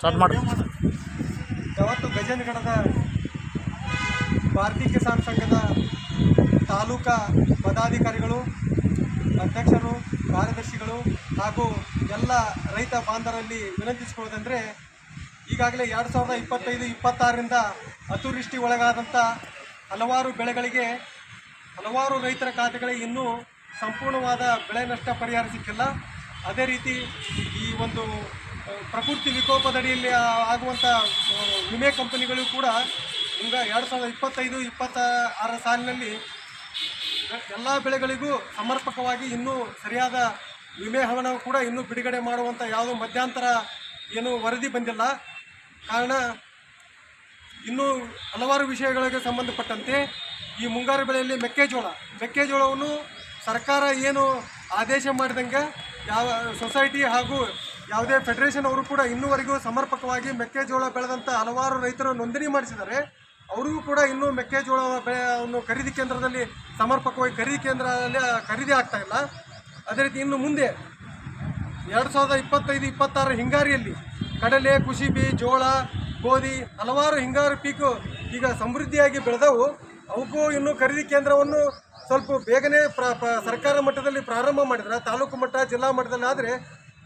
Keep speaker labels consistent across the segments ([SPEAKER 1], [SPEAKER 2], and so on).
[SPEAKER 1] Start ಮಾಡಿ.
[SPEAKER 2] ಯಾವತ್ತು ಗಜೇಂದ್ರಗಢದ ಭಾರತೀಯ ಕಿಸಾನ್ ಸಂಘದ ತಾಲೂಕಾ ಪದಾಧಿಕಾರಿಗಳು, ಅಧ್ಯಕ್ಷರು, ಕಾರ್ಯದರ್ಶಿಗಳು ಹಾಗೂ ಎಲ್ಲ ರೈತ ಬಾಂಧವರಲ್ಲಿ ವಿನಂತಿಸಿಕೊಳ್ಳೋದಂದರೆ, ಈಗಾಗಲೇ 2025-26ರಿಂದ ಅತಿವೃಷ್ಟಿ ಒಳಗಾದಂಥ ಹಲವಾರು ಬೆಳೆಗಳಿಗೆ ಹಲವಾರು ರೈತರ ಖಾತೆಗಳಿಗೆ ಇನ್ನೂ ಸಂಪೂರ್ಣವಾದ ಬೆಳೆ ನಷ್ಟ ಪರಿಹಾರ ಸಿಕ್ಕಿಲ್ಲ. ಅದೇ ರೀತಿ ಈ ಒಂದು ಪ್ರಕೃತಿ ವಿಕೋಪದಡಿಯಲ್ಲಿ ಆಗುವಂಥ ವಿಮೆ ಕಂಪನಿಗಳು ಕೂಡ 2025-26 ಸಾಲಿನಲ್ಲಿ ಎಲ್ಲ ಬೆಳೆಗಳಿಗೂ ಸಮರ್ಪಕವಾಗಿ ಇನ್ನೂ ಸರಿಯಾದ ವಿಮೆ ಹಣ ಕೂಡ ಇನ್ನೂ ಬಿಡುಗಡೆ ಮಾಡುವಂಥ ಯಾವುದೋ ಮಧ್ಯಂತರ ಏನು ವರದಿ ಬಂದಿಲ್ಲ. ಕಾರಣ ಇನ್ನೂ ಹಲವಾರು ವಿಷಯಗಳಿಗೆ ಸಂಬಂಧಪಟ್ಟಂತೆ ಈ ಮುಂಗಾರು ಬೆಳೆಯಲ್ಲಿ ಮೆಕ್ಕೆಜೋಳವನ್ನು ಸರ್ಕಾರ ಏನು ಆದೇಶ ಮಾಡಿದಂಗೆ ಯಾವ ಸೊಸೈಟಿ ಹಾಗೂ ಯಾವುದೇ ಫೆಡರೇಷನ್ ಅವರು ಕೂಡ ಇನ್ನೂವರೆಗೂ ಸಮರ್ಪಕವಾಗಿ ಮೆಕ್ಕೆಜೋಳ ಬೆಳೆದಂಥ ಹಲವಾರು ರೈತರು ನೋಂದಣಿ ಮಾಡಿಸಿದ್ದಾರೆ. ಅವರಿಗೂ ಕೂಡ ಇನ್ನೂ ಮೆಕ್ಕೆಜೋಳ ಬೆಳೆಯನ್ನು ಖರೀದಿ ಕೇಂದ್ರದಲ್ಲಿ ಸಮರ್ಪಕವಾಗಿ ಖರೀದಿ ಆಗ್ತಾ ಇಲ್ಲ. ಅದೇ ರೀತಿ ಇನ್ನು ಮುಂದೆ 2025-26 ಹಿಂಗಾರಿಯಲ್ಲಿ ಕಡಲೆ, ಕುಸುಬಿ, ಜೋಳ, ಗೋಧಿ ಹಲವಾರು ಹಿಂಗಾರು ಪೀಕು ಈಗ ಸಮೃದ್ಧಿಯಾಗಿ ಬೆಳೆದವು. ಅವಕ್ಕೂ ಇನ್ನೂ ಖರೀದಿ ಕೇಂದ್ರವನ್ನು ಸ್ವಲ್ಪ ಬೇಗನೆ ಸರ್ಕಾರ ಮಟ್ಟದಲ್ಲಿ ಪ್ರಾರಂಭ ಮಾಡಿದ್ರೆ, ತಾಲೂಕು ಮಟ್ಟ ಜಿಲ್ಲಾ ಮಟ್ಟದಲ್ಲಿ ಆದರೆ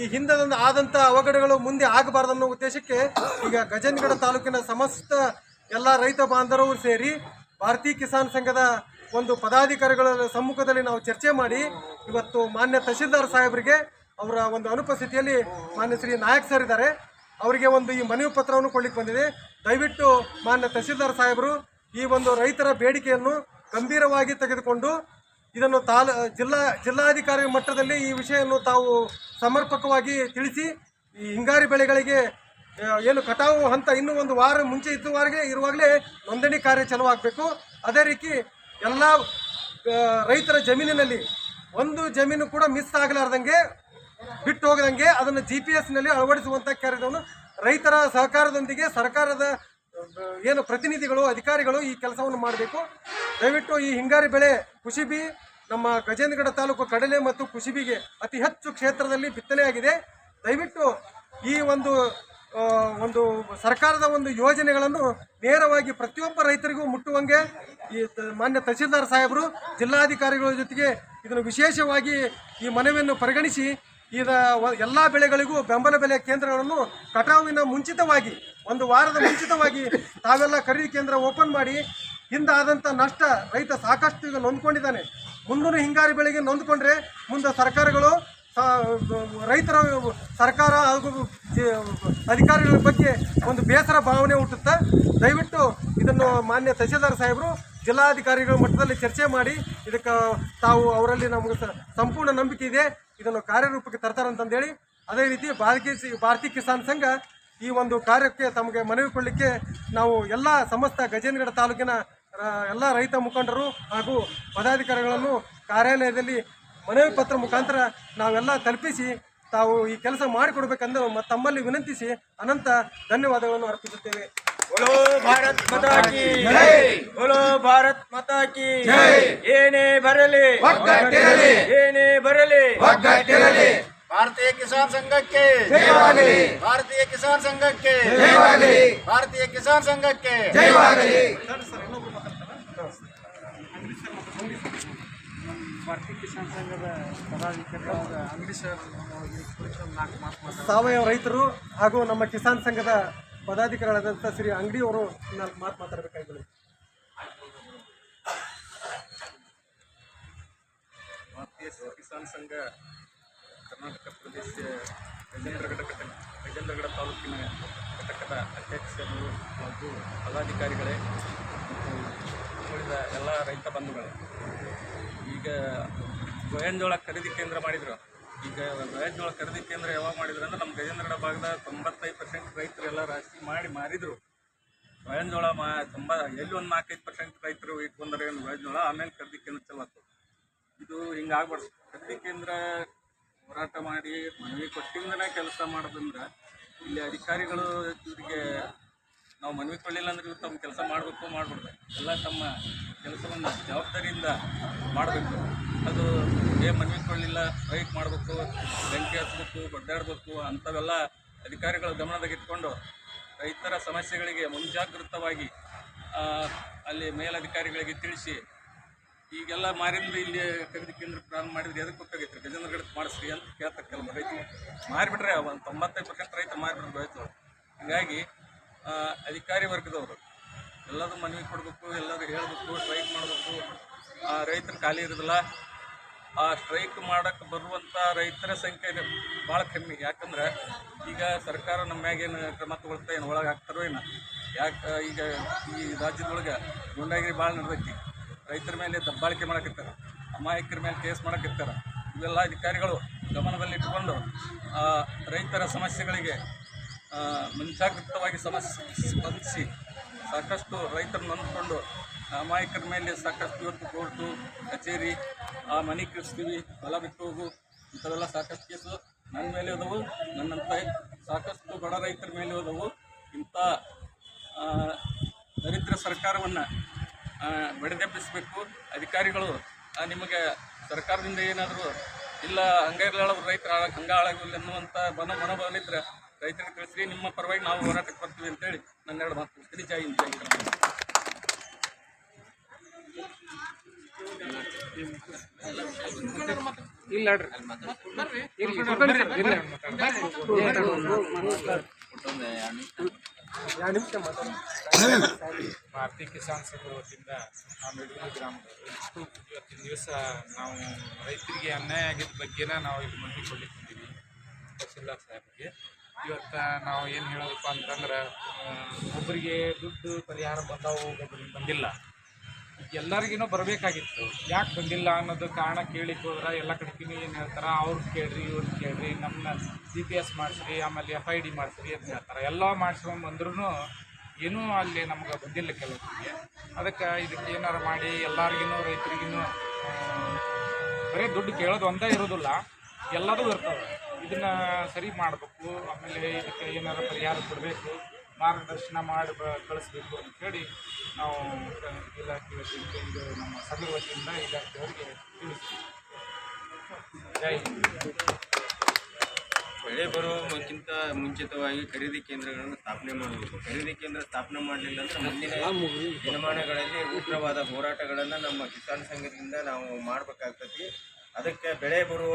[SPEAKER 2] ಈ ಹಿಂದೊಂದು ಆದಂಥ ಅವಘಡಗಳು ಮುಂದೆ ಆಗಬಾರ್ದನ್ನೋ ಉದ್ದೇಶಕ್ಕೆ ಈಗ ಗಜೇಂದ್ರಗಢ ತಾಲೂಕಿನ ಸಮಸ್ತ ಎಲ್ಲ ರೈತ ಬಾಂಧವರು ಸೇರಿ ಭಾರತೀಯ ಕಿಸಾನ್ ಸಂಘದ ಒಂದು ಪದಾಧಿಕಾರಿಗಳ ಸಮ್ಮುಖದಲ್ಲಿ ನಾವು ಚರ್ಚೆ ಮಾಡಿ ಇವತ್ತು ಮಾನ್ಯ ತಹಶೀಲ್ದಾರ್ ಸಾಹೇಬರಿಗೆ ಅವರ ಒಂದು ಅನುಪಸ್ಥಿತಿಯಲ್ಲಿ ಮಾನ್ಯ ಶ್ರೀ ನಾಯಕ್ ಸರ್ ಇದ್ದಾರೆ, ಅವರಿಗೆ ಒಂದು ಈ ಮನವಿ ಪತ್ರವನ್ನು ಕೊಡಲಿಕ್ಕೆ ಬಂದಿದೆ. ದಯವಿಟ್ಟು ಮಾನ್ಯ ತಹಶೀಲ್ದಾರ್ ಸಾಹೇಬರು ಈ ಒಂದು ರೈತರ ಬೇಡಿಕೆಯನ್ನು ಗಂಭೀರವಾಗಿ ತೆಗೆದುಕೊಂಡು ಇದನ್ನು ಜಿಲ್ಲಾಧಿಕಾರಿ ಮಟ್ಟದಲ್ಲಿ ಈ ವಿಷಯವನ್ನು ತಾವು ಸಮರ್ಪಕವಾಗಿ ತಿಳಿಸಿ ಈ ಹಿಂಗಾರಿ ಬೆಳೆಗಳಿಗೆ ಏನು ಕಟಾವು ಹಂತ ಇನ್ನೂ ಒಂದು ವಾರ ಮುಂಚೆ ಇರುವಾಗಲೇ ನೋಂದಣಿ ಕಾರ್ಯ ಚಾಲುವಾಗಬೇಕು. ಅದೇ ರೀತಿ ಎಲ್ಲ ರೈತರ ಜಮೀನಿನಲ್ಲಿ ಒಂದು ಜಮೀನು ಕೂಡ ಮಿಸ್ ಆಗಲಾರ್ದಂಗೆ ಬಿಟ್ಟು ಹೋಗದಂಗೆ ಅದನ್ನು GPS-ನಲ್ಲಿ ಅಳವಡಿಸುವಂಥ ಕಾರ್ಯವನ್ನು ರೈತರ ಸಹಕಾರದೊಂದಿಗೆ ಸರ್ಕಾರದ ಏನು ಪ್ರತಿನಿಧಿಗಳು, ಅಧಿಕಾರಿಗಳು ಈ ಕೆಲಸವನ್ನು ಮಾಡಬೇಕು. ದಯವಿಟ್ಟು ಈ ಹಿಂಗಾರಿ ಬೆಳೆ ಕುಸುಬಿ ನಮ್ಮ ಗಜೇಂದ್ರಗಢ ತಾಲೂಕು ಕಡಲೆ ಮತ್ತು ಕುಸುಬಿಗೆ ಅತಿ ಹೆಚ್ಚು ಕ್ಷೇತ್ರದಲ್ಲಿ ಬಿತ್ತನೆಯಾಗಿದೆ. ದಯವಿಟ್ಟು ಈ ಒಂದು ಸರ್ಕಾರದ ಒಂದು ಯೋಜನೆಗಳನ್ನು ನೇರವಾಗಿ ಪ್ರತಿಯೊಬ್ಬ ರೈತರಿಗೂ ಮುಟ್ಟುವಂಗೆ ಈ ಮಾನ್ಯ ತಹಶೀಲ್ದಾರ್ ಸಾಹೇಬರು ಜಿಲ್ಲಾಧಿಕಾರಿಗಳ ಜೊತೆಗೆ ಇದನ್ನು ವಿಶೇಷವಾಗಿ ಈ ಮನವಿಯನ್ನು ಪರಿಗಣಿಸಿ ಎಲ್ಲ ಬೆಳೆಗಳಿಗೂ ಬೆಂಬಲ ಬೆಲೆ ಕೇಂದ್ರಗಳನ್ನು ಕಟಾವಿನ ಮುಂಚಿತವಾಗಿ ಒಂದು ವಾರದ ಮುಂಚಿತವಾಗಿ ತಾವೆಲ್ಲ ಖರೀದಿ ಕೇಂದ್ರ ಓಪನ್ ಮಾಡಿ ಹಿಂದಾದಂಥ ನಷ್ಟ ರೈತ ಸಾಕಷ್ಟು ಈಗ ನೊಂದ್ಕೊಂಡಿದ್ದಾನೆ. ಮುಂದಿನ ಹಿಂಗಾರಿ ಬೆಳೆಗೆ ನೊಂದ್ಕೊಂಡ್ರೆ ಮುಂದೆ ಸರ್ಕಾರಗಳು ರೈತರ ಸರ್ಕಾರ ಹಾಗೂ ಅಧಿಕಾರಿಗಳ ಬಗ್ಗೆ ಒಂದು ಬೇಸರ ಭಾವನೆ ಹುಟ್ಟುತ್ತೆ. ದಯವಿಟ್ಟು ಇದನ್ನು ಮಾನ್ಯ ತಹಶೀಲ್ದಾರ್ ಸಾಹೇಬರು ಜಿಲ್ಲಾಧಿಕಾರಿಗಳ ಮಟ್ಟದಲ್ಲಿ ಚರ್ಚೆ ಮಾಡಿ ಇದಕ್ಕೆ ತಾವು ಅವರಲ್ಲಿ ನಮಗೆ ಸಂಪೂರ್ಣ ನಂಬಿಕೆ ಇದೆ, ಇದನ್ನು ಕಾರ್ಯರೂಪಕ್ಕೆ ತರ್ತಾರಂತಂದೇಳಿ, ಅದೇ ರೀತಿ ಭಾರತೀಯ ಕಿಸಾನ್ ಸಂಘ ಈ ಒಂದು ಕಾರ್ಯಕ್ಕೆ ತಮಗೆ ಮನವಿ ಕೊಡಲಿಕ್ಕೆ ನಾವು ಎಲ್ಲ ಸಮಸ್ತ ಗಜೇಂದ್ರಗಢ ತಾಲೂಕಿನ ಎಲ್ಲ ರೈತ ಮುಖಂಡರು ಹಾಗೂ ಪದಾಧಿಕಾರಿಗಳನ್ನು ಕಾರ್ಯಾಲಯದಲ್ಲಿ ಮನವಿ ಪತ್ರ ಮುಖಾಂತರ ನಾವೆಲ್ಲ ತಲುಪಿಸಿ ತಾವು ಈ ಕೆಲಸ ಮಾಡಿಕೊಡ್ಬೇಕೆಂದು ತಮ್ಮಲ್ಲಿ ವಿನಂತಿಸಿ ಅನಂತ ಧನ್ಯವಾದಗಳನ್ನು ಅರ್ಪಿಸುತ್ತೇವೆ.
[SPEAKER 3] बोलो भारत माता की जय, बोलो भारत माता की जय. ಏನೇ ಬರಲಿ ಏನೇ ಬರಲಿ ಭಾರತೀಯ ಕಿಸಾನ್ ಸಂಘಕ್ಕೆ ಜಯವಾಗಲಿ, ಭಾರತೀಯ ಕಿಸಾನ್ ಸಂಘಕ್ಕೆ ಜಯವಾಗಲಿ, ಭಾರತೀಯ ಕಿಸಾನ್ ಸಂಘಕ್ಕೆ ಜಯವಾಗಲಿ.
[SPEAKER 2] ಭಾರತೀಯ ಕಿಸಾನ್ ಸಂಘದ ಪದಾಧಿಕಾರಿಗಳಾದ ಅಂಗಡಿ ಸರ್ ಸಾವಯವ ರೈತರು ಹಾಗೂ ನಮ್ಮ ಕಿಸಾನ್ ಸಂಘದ ಪದಾಧಿಕಾರಿಗಳಾದಂಥ ಶ್ರೀ ಅಂಗಡಿಯವರು 4 ಮಾತು ಮಾತಾಡಬೇಕಾಗಿದೆ.
[SPEAKER 4] ಭಾರತೀಯ ಕಿಸಾನ್ ಸಂಘ ಕರ್ನಾಟಕ ಪ್ರದೇಶ ಗಜೇಂದ್ರಗಢ ತಾಲೂಕಿನ ಘಟಕದ ಅಧ್ಯಕ್ಷರು ಹಾಗೂ ಪದಾಧಿಕಾರಿಗಳೇ ಮತ್ತು ಉಳಿದ ಎಲ್ಲ ರೈತ ಬಂಧುಗಳೇ, ಈಗ ಗೋಯಂಜೋಳ ಖರೀದಿ ಕೇಂದ್ರ ಮಾಡಿದರು. ಈಗ ಗೋಯಂಜೋಳ ಖರೀದಿ ಕೇಂದ್ರ ಯಾವಾಗ ಮಾಡಿದ್ರು ಅಂದ್ರೆ ನಮ್ಮ ಗಜೇಂದ್ರಗಢ ಭಾಗದ 95% ರೈತರೆಲ್ಲ ರಾಶಿ ಮಾಡಿ ಮಾರಿದರು. ಗೋಯಂಜೋಳ ಎಲ್ಲಿ ಒಂದು 4-5% ರೈತರು ಇಟ್ಕೊಂಡ್ರೆ ಗೋಯಂಜೋಳ, ಆಮೇಲೆ ಖರೀದಿ ಕೇಂದ್ರ ಚಲತ್ತು. ಇದು ಹಿಂಗೆ ಆಗ್ಬಾರ್ದು. ಖರೀದಿ ಕೇಂದ್ರ ಹೋರಾಟ ಮಾಡಿ ಮನವಿ ಕೊಟ್ಟಿಂದನೇ ಕೆಲಸ ಮಾಡೋದಂದ್ರೆ ಇಲ್ಲಿ ಅಧಿಕಾರಿಗಳು ಇವರಿಗೆ ನಾವು ಮನವಿ ಕೊಡಲಿಲ್ಲ ಅಂದ್ರೆ ಇವ್ರು ತಮ್ಮ ಕೆಲಸ ಮಾಡಬೇಕು ಎಲ್ಲ ತಮ್ಮ ಕೆಲಸವನ್ನು ಜವಾಬ್ದಾರಿಯಿಂದ ಮಾಡಬೇಕು. ಅದು ಮನವಿ ಕೊಡಲಿಲ್ಲ, ಸ್ಟ್ರೈಕ್ ಮಾಡಬೇಕು, ಬೆಂಕಿ ಹಚ್ಚಬೇಕು, ಬಡ್ಡಾಡಬೇಕು ಅಂಥವೆಲ್ಲ ಅಧಿಕಾರಿಗಳ ಗಮನದಲ್ಲಿಟ್ಕೊಂಡು ರೈತರ ಸಮಸ್ಯೆಗಳಿಗೆ ಮುಂಜಾಗೃತವಾಗಿ ಅಲ್ಲಿ ಮೇಲಧಿಕಾರಿಗಳಿಗೆ ತಿಳಿಸಿ ಈಗೆಲ್ಲ ಮಾರಿಂದ ಇಲ್ಲಿ ಖರೀದಿ ಕೇಂದ್ರ ಪ್ರಾರಂಭ ಮಾಡಿದ್ರೆ ಎದಕ್ಕೆ ಗೊತ್ತಾಗೈತೆ ರೀ ಗಜೇಂದ್ರಗಢ ಮಾಡಿಸ್ರಿ ಅಂತ ಕೇಳ್ತಾರೆ ಕೆಲವು ರೈತರು ಮಾರಿಬಿಟ್ರೆ ಒಂದು 95% ರೈತರು ಮಾರಿಬಿಟ್ರೆ ರೈತರು. ಹೀಗಾಗಿ ಅಧಿಕಾರಿ ವರ್ಗದವರು ಎಲ್ಲರೂ ಮನವಿ ಕೊಡಬೇಕು, ಎಲ್ಲರೂ ಹೇಳಬೇಕು, ಸ್ಟ್ರೈಕ್ ಮಾಡಬೇಕು. ರೈತರು ಖಾಲಿ ಇರೋದಿಲ್ಲ. ಆ ಸ್ಟ್ರೈಕ್ ಮಾಡೋಕ್ಕೆ ಬರುವಂಥ ರೈತರ ಸಂಖ್ಯೆ ಭಾಳ ಕಮ್ಮಿ. ಯಾಕಂದ್ರೆ ಈಗ ಸರ್ಕಾರ ನಮ್ಮ ಮ್ಯಾಗೇನು ಕ್ರಮ ತಗೊಳ್ತಾ ಏನು ಒಳಗೆ ಹಾಕ್ತಾರೋ ಏನು. ಯಾಕೆ ಈಗ ಈ ರಾಜ್ಯದೊಳಗೆ ಗುಂಡಾಗಿರಿ ಭಾಳ ನಡೆದೈತಿ. ರೈತರ ಮೇಲೆ ದಬ್ಬಾಳಿಕೆ ಮಾಡಕತ್ತಾರೆ, ಅಮಾಯಕರ ಮೇಲೆ ಕೇಸ್ ಮಾಡಕತ್ತಾರೆ. ಇವೆಲ್ಲ ಅಧಿಕಾರಿಗಳು ಗಮನದಲ್ಲಿಟ್ಟುಕೊಂಡು ರೈತರ ಸಮಸ್ಯೆಗಳಿಗೆ ಮುಂಜಾಗೃತವಾಗಿ ಸ್ಪಂದಿಸಿ ಸಾಕಷ್ಟು ರೈತರು ನೊಂದ್ಕೊಂಡು ಅಮಾಯಕರ ಮೇಲೆ ಸಾಕಷ್ಟು ಇವತ್ತು ಕೋರ್ಟು ಕಚೇರಿ ಮನೆ ಕಳಿಸ್ತೀವಿ, ಹೊಲ ಬಿಟ್ಟು ಹೋಗು ಇಂಥವೆಲ್ಲ ಸಾಕಷ್ಟು ಕೇಸು ನನ್ನ ಮೇಲೆ ಹೋದವು. ನನ್ನಂಥ ಸಾಕಷ್ಟು ಬಡ ರೈತರ ಮೇಲೆ ಹೋದವು. ಇಂಥ ದರಿದ್ರ ಸರ್ಕಾರವನ್ನು ಬಡಿದೆಬ್ಬಿಸಬೇಕು. ಅಧಿಕಾರಿಗಳು ನಿಮಗೆ ಸರ್ಕಾರದಿಂದ ಏನಾದರೂ ಇಲ್ಲ ಹಂಗಾಗಿಲ್ಲ ರೈತರ ಹಂಗ ಹಾಳಾಗಿಲ್ಲ ಅನ್ನುವಂಥ ಮನೋಭಾವನಿದ್ರೆ ರೈತರಿಗೆ ತಿಳಿಸ್ರಿ, ನಿಮ್ಮ ಪರವಾಗಿ ನಾವು ಹೋರಾಟಕ್ಕೆ ಬರ್ತೀವಿ ಅಂತೇಳಿ ನನ್ನ 2 ಮಾತು ಮುಗಿಸ್ತೀನಿ. ಜೈ ಹಿಂದ್, ಜೈ ಕರ್ನಾಟಕ.
[SPEAKER 1] ಭಾರತೀಯ ಕಿಸಾನ್ ಸಂಘ ವತಿಯಿಂದ ನಾವು ಮೆಡಗೂರು ಗ್ರಾಮದಲ್ಲಿ ಇವತ್ತಿನ ದಿವಸ ನಾವು ರೈತರಿಗೆ ಅನ್ಯಾಯ ಆಗಿದ್ದ ಬಗ್ಗೆನ ನಾವು ಇಲ್ಲಿ ಮನವಿ ಕೊಡ್ಲಿಕ್ಕಿದ್ದೀವಿ ತಹಸೀಲ್ದಾರ್ ಸಾಹೇಬ್ರಿಗೆ. ಇವತ್ತು ನಾವು ಏನು ಹೇಳೋದಪ್ಪ ಅಂತಂದ್ರೆ ಒಬ್ಬರಿಗೆ ದುಡ್ಡು ಪರಿಹಾರ ಬಂದಾವು, ಒಬ್ಬರಿಗೆ ಬಂದಿಲ್ಲ. ಎಲ್ಲರಿಗೂ ಬರಬೇಕಾಗಿತ್ತು, ಯಾಕೆ ಬಂದಿಲ್ಲ ಅನ್ನೋದು ಕಾರಣ ಕೇಳಿಕ್ಕೆ ಹೋದ್ರೆ ಎಲ್ಲ ಕಡೆಗೂ ಏನು ಹೇಳ್ತಾರೆ, ಅವ್ರಿಗೆ ಕೇಳ್ರಿ ಇವ್ರಿಗೆ ಕೇಳ್ರಿ, ನಮ್ಮನ್ನ GPS ಮಾಡಿಸ್ರಿ, ಆಮೇಲೆ FID ಮಾಡಿಸ್ರಿ ಅಂತ ಹೇಳ್ತಾರೆ. ಎಲ್ಲ ಮಾಡಿಸ್ಕೊಂಡು ಬಂದ್ರೂ ಏನೂ ಅಲ್ಲಿ ನಮ್ಗೆ ಬಂದಿಲ್ಲ ಕೆಲವೊಬ್ಬರಿಗೆ. ಅದಕ್ಕೆ ಇದಕ್ಕೆ ಏನಾರು ಮಾಡಿ ಎಲ್ಲರಿಗೂ ರೈತರಿಗೂ ಬರೀ ದುಡ್ಡು ಕೇಳೋದು ಒಂದೇ ಇರೋದಿಲ್ಲ, ಎಲ್ಲದೂ ಇರ್ತವೆ. ಇದನ್ನು ಸರಿ ಮಾಡಬೇಕು. ಆಮೇಲೆ ಇದಕ್ಕೆ ಏನಾರು ಪರಿಹಾರ ಕೊಡಬೇಕು, ಮಾರ್ಗದರ್ಶನ ಮಾಡಿ ಕಳಿಸ್ಬೇಕು ಅಂತೇಳಿ ನಾವು ಇಲಾಖೆ ವತಿಯಿಂದ ಇದು ನಮ್ಮ ಸಂಘ ವತಿಯಿಂದ ಇಲಾಖೆಯವರಿಗೆ ತಿಳಿಸ್ತೀವಿ. ಜೈ ಹಿಂದ್.
[SPEAKER 3] ಬೆಳೆ ಬರುವುದಕ್ಕಿಂತ ಮುಂಚಿತವಾಗಿ ಖರೀದಿ ಕೇಂದ್ರಗಳನ್ನು ಸ್ಥಾಪನೆ ಮಾಡಬೇಕು. ಖರೀದಿ ಕೇಂದ್ರ ಸ್ಥಾಪನೆ ಮಾಡಲಿಲ್ಲ ಅಂದರೆ ಮುಂದಿನ ದಿನಮಾನಗಳಲ್ಲಿ ಉಗ್ರವಾದ ಹೋರಾಟಗಳನ್ನು ನಮ್ಮ ಕಿಸಾನ್ ಸಂಘದಿಂದ ನಾವು ಮಾಡಬೇಕಾಗ್ತದೆ. ಅದಕ್ಕೆ ಬೆಳೆ ಬರುವ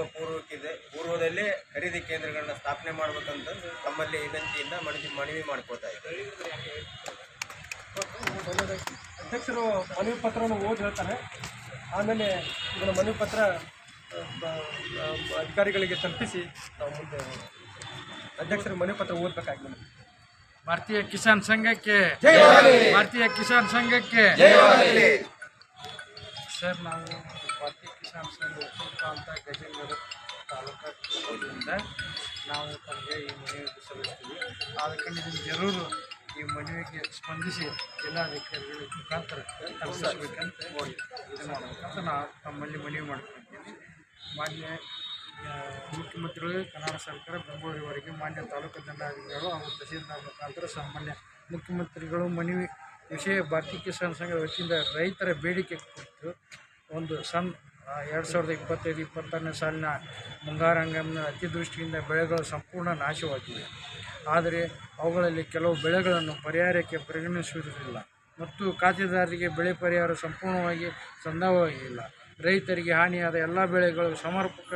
[SPEAKER 3] ಪೂರ್ವದಲ್ಲೇ ಖರೀದಿ ಕೇಂದ್ರಗಳನ್ನ ಸ್ಥಾಪನೆ ಮಾಡ್ಬೇಕಂತಂದು ತಮ್ಮಲ್ಲಿ ವಿನಂತಿಯಿಂದ ಮನವಿ ಮಾಡ್ಕೋತಾ ಇದ್ದಾರೆ.
[SPEAKER 2] ಅಧ್ಯಕ್ಷರು ಮನವಿ ಪತ್ರವನ್ನು ಓದಿ ಹೇಳ್ತಾರೆ. ಆಮೇಲೆ ಇದರ ಮನವಿ ಪತ್ರ ಅಧಿಕಾರಿಗಳಿಗೆ ತಲುಪಿಸಿ ನಾವು ಮುಂದೆ ಅಧ್ಯಕ್ಷರು ಮನವಿ ಪತ್ರ ಓದಬೇಕಾಗಿದೆ.
[SPEAKER 1] ಭಾರತೀಯ ಕಿಸಾನ್ ಸಂಘಕ್ಕೆ, ಭಾರತೀಯ ಕಿಸಾನ್ ಸಂಘಕ್ಕೆ ಸರ್. ನಾವು ಭಾರತೀಯ ಕಿಸಾನ್ ಸಂಘ ಅಂತ ಗಜೇಂದ್ರ ತಾಲೂಕಿನಿಂದ ನಾವು ತಮಗೆ ಈ ಮನವಿಗೆ ಸಲ್ಲಿಸ್ತೀವಿ. ಅದಕ್ಕೆ ನೀವು ಜರೂರು ಈ ಮನವಿಗೆ ಸ್ಪಂದಿಸಿ ಜಿಲ್ಲಾಧಿಕಾರಿಗಳ ಮುಖಾಂತರ ತಲುಪಿಸಬೇಕಂತ ಇದು ಮಾಡಬೇಕಂತ ನಾವು ತಮ್ಮಲ್ಲಿ ಮನವಿ ಮಾಡ್ಕೊಳ್ತೀವಿ. ಮಾನ್ಯ ಮುಖ್ಯಮಂತ್ರಿಗಳು, ಕರ್ನಾಟಕ ಸರ್ಕಾರ ಬೆಂಗಳೂರಿವರೆಗೆ ಮಾನ್ಯ ತಾಲೂಕು ದಂಡಾಧಿಕಾರಿಗಳು ಹಾಗೂ ತಹಸೀಲ್ದಾರ್ ಮುಖಾಂತರ ಸಾಮಾನ್ಯ ಮುಖ್ಯಮಂತ್ರಿಗಳು ಮನವಿ ವಿಷಯ ಭಾರತೀಯ ಕಿಸಾನ್ ಸಂಘ ವತಿಯಿಂದ ರೈತರ ಬೇಡಿಕೆ ಕುರಿತು ಒಂದು 2025-26ನೇ ಸಾಲಿನ ಮುಂಗಾರು ಹಂಗಾಮಿನ ಅತಿವೃಷ್ಟಿಯಿಂದ ಬೆಳೆಗಳು ಸಂಪೂರ್ಣ ನಾಶವಾಗಿವೆ. ಆದರೆ ಅವುಗಳಲ್ಲಿ ಕೆಲವು ಬೆಳೆಗಳನ್ನು ಪರಿಹಾರಕ್ಕೆ ಪರಿಗಣಿಸುವುದಿಲ್ಲ ಮತ್ತು ಖಾತೆದಾರರಿಗೆ ಬೆಳೆ ಪರಿಹಾರ ಸಂಪೂರ್ಣವಾಗಿ ಸಂದಾಯವಾಗಿಲ್ಲ. ರೈತರಿಗೆ ಹಾನಿಯಾದ ಎಲ್ಲ ಬೆಳೆಗಳು ಸಮರ್ಪಕ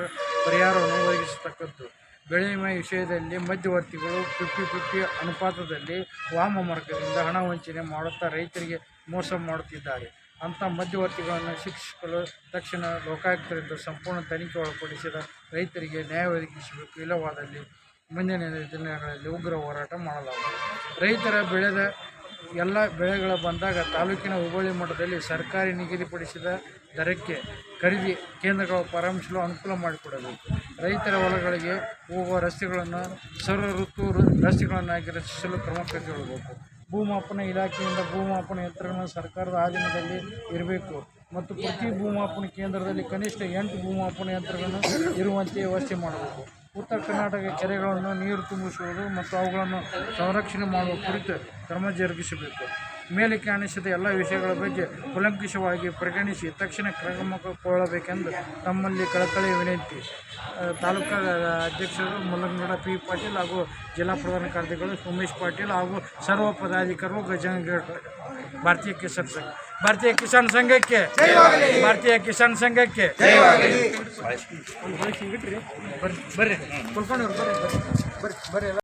[SPEAKER 1] ಪರಿಹಾರವನ್ನು ಒದಗಿಸತಕ್ಕದ್ದು. ಬೆಳೆ ವಿಮೆ ವಿಷಯದಲ್ಲಿ ಮಧ್ಯವರ್ತಿಗಳು 50-50 ಅನುಪಾತದಲ್ಲಿ ವಾಮಮಾರ್ಗದಿಂದ ಹಣ ವಂಚನೆ ಮಾಡುತ್ತಾ ರೈತರಿಗೆ ಮೋಸ ಮಾಡುತ್ತಿದ್ದಾರೆ. ಅಂಥ ಮಧ್ಯವರ್ತಿಗಳನ್ನು ಶಿಕ್ಷಿಸಲು ತಕ್ಷಣ ಲೋಕಾಯುಕ್ತರಿಂದ ಸಂಪೂರ್ಣ ತನಿಖೆ ಒಳಪಡಿಸಿದ ರೈತರಿಗೆ ನ್ಯಾಯ ಒದಗಿಸಬೇಕು. ಇಲ್ಲವಾದಲ್ಲಿ ಮುಂದಿನ ದಿನಗಳಲ್ಲಿ ಉಗ್ರ ಹೋರಾಟ ಮಾಡಲಾಗುವುದು. ರೈತರ ಬೆಳೆದ ಎಲ್ಲ ಬೆಳೆಗಳು ಬಂದಾಗ ತಾಲೂಕಿನ ಹೋಬಳಿ ಮಟ್ಟದಲ್ಲಿ ಸರ್ಕಾರಿ ನಿಗದಿಪಡಿಸಿದ ದರಕ್ಕೆ ಖರೀದಿ ಕೇಂದ್ರಗಳು ಪ್ರಾರಂಭಿಸಲು ಅನುಕೂಲ ಮಾಡಿಕೊಡಬೇಕು. ರೈತರ ಹೊಲಗಳಿಗೆ ಹೋಗುವ ರಸ್ತೆಗಳನ್ನು ಸರ್ವ ಋತು ರಸ್ತೆಗಳನ್ನಾಗಿ ರಚಿಸಲು ಕ್ರಮ ಕೈಗೊಳ್ಳಬೇಕು. ಭೂಮಾಪನ ಇಲಾಖೆಯಿಂದ ಭೂಮಾಪನ ಯಂತ್ರಗಳನ್ನು ಸರ್ಕಾರದ ಅಧೀನದಲ್ಲಿ ಇರಬೇಕು ಮತ್ತು ಪ್ರತಿ ಭೂಮಾಪನ ಕೇಂದ್ರದಲ್ಲಿ ಕನಿಷ್ಠ 8 ಭೂಮಾಪನ ಯಂತ್ರಗಳನ್ನು ಇರುವಂತೆ ವ್ಯವಸ್ಥೆ ಮಾಡಬೇಕು. ಉತ್ತರ ಕರ್ನಾಟಕ ಕೆರೆಗಳನ್ನು ನೀರು ತುಂಬಿಸುವುದು ಮತ್ತು ಅವುಗಳನ್ನು ಸಂರಕ್ಷಣೆ ಮಾಡುವ ಕುರಿತು ಕ್ರಮ ಜರುಗಿಸಬೇಕು. ಮೇಲೆ ಕಾಣಿಸಿದ ಎಲ್ಲ ವಿಷಯಗಳ ಬಗ್ಗೆ ಕೂಲಂಕಷವಾಗಿ ಪರಿಗಣಿಸಿ ತಕ್ಷಣ ಕ್ರಮ ಕೈಗೊಳ್ಳಬೇಕೆಂದು ತಮ್ಮಲ್ಲಿ ಕಳಕಳಿ ವಿನಂತಿ. ತಾಲೂಕಾ ಅಧ್ಯಕ್ಷರು ಮುಲ್ಲಂಗೌಡ ಪಿ ಪಾಟೀಲ್ ಹಾಗೂ ಜಿಲ್ಲಾ ಪ್ರಧಾನ ಕಾರ್ಯದರ್ಶಿಗಳು ಉಮೇಶ್ ಪಾಟೀಲ್ ಹಾಗೂ ಸರ್ವ ಪದಾಧಿಕಾರಿಗಳು ಗಜಂಗ ಭಾರತೀಯ ಕಿಸಾನ್ ಸಂಘಕ್ಕೆ ಭಾರತೀಯ ಕಿಸಾನ್ ಸಂಘಕ್ಕೆ ಬರ್ರಿ ಕುಲ್ಕೊಂಡವ್ರು ಬರ್ರಿ